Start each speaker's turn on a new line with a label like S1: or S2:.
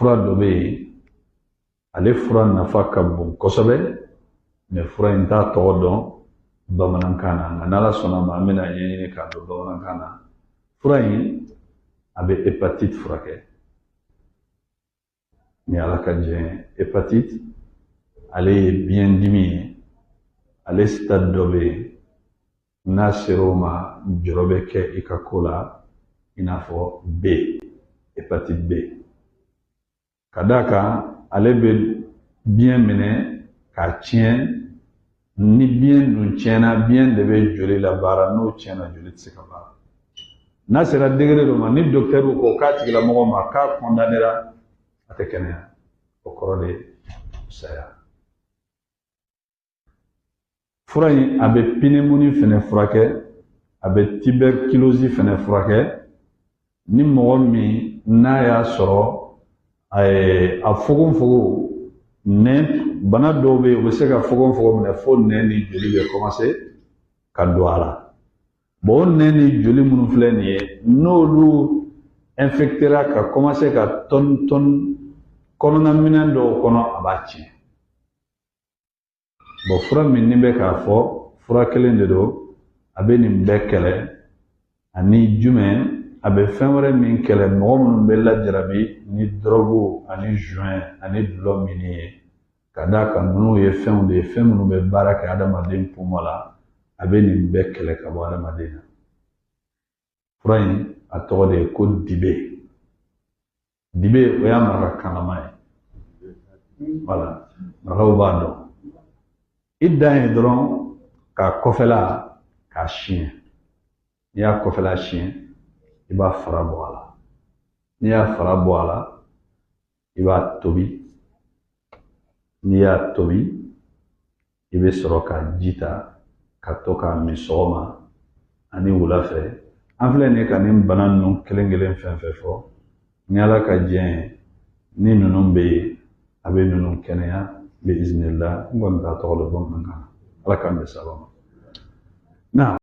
S1: fura dɔ bɛ yen ale fura nafa ka bon kosɛbɛ mais fura in t'a tɔgɔ dɔn bamanankan na nka n'Ala sɔnna ma an bɛna ɲɛɲini k'a dɔn bamanankan na fura in a bɛ hépatite furakɛ ni Ala ka jɛn ye hépatite ale ye biyɛn dimi ye ale stade dɔ bɛ yen n'a sera o ma jɔrɔ bɛ kɛ i ka ko la i n'a fɔ B hépatite B ka d'a kan ale bɛ biyɛn minɛ k'a tiɲɛ ni biyɛn dun tiɲɛna biyɛn de bɛ joli la baara n'o tiɲɛna joli tɛ se ka baara n'a sera degré dɔ ma ni docteur ko k'a tigilamɔgɔ ma k'a condamnera a tɛ kɛnɛya o kɔrɔ de ye saya fura in a bɛ pneumonie fana furakɛ a bɛ tuberculose fana furakɛ ni mɔgɔ min n'a y'a sɔrɔ a fogonfogon nɛn bana dɔw bɛ yen u bɛ se ka fogonfogon minɛ fo nɛn ni joli bɛ commencer ka don a la o nɛn ni joli minnu filɛ nin ye n'olu infectera ka commencer ka tɔni kɔnɔna minɛn dɔw kɔnɔ a b'a tiɲɛ fura min ni bɛ k'a fɔ fura kelen de don a bɛ nin bɛɛ kɛlɛ ani jumɛn a bɛ fɛn wɛrɛ min kɛlɛ mɔgɔ minnu bɛ lajarabi ni dɔrɔgu ani joint ani dulɔ min ye ka d'a kan ninnu ye fɛnw de ye fɛn minnu bɛ baara kɛ adamaden poumon la a bɛ nin bɛɛ kɛlɛ ka bɔ adamaden na fura in a tɔgɔ de ye ko dibe dibe o y'a marakakanama ye voilà marakaw b'a dɔn i dan ye dɔrɔn k'a kɔfɛla k'a siyɛn n'i y'a kɔfɛla siyɛn i b'a fara bɔ a la n'i y'a fara bɔ a la i b'a tobi n'i y'a tobi i bɛ sɔrɔ ka ji ta ka to k'a min sɔgɔma ani wula fɛ an filɛ nin ka nin bana ninnu kelen kelen fɛn fɛn fɔ ni Ala ka jɛn ye ni ninnu bɛ yen a bɛ ninnu kɛnɛya bi iznillah n kɔni t'a tɔgɔ dɔn bamanankan na Ala k'an bɛn sababa ma.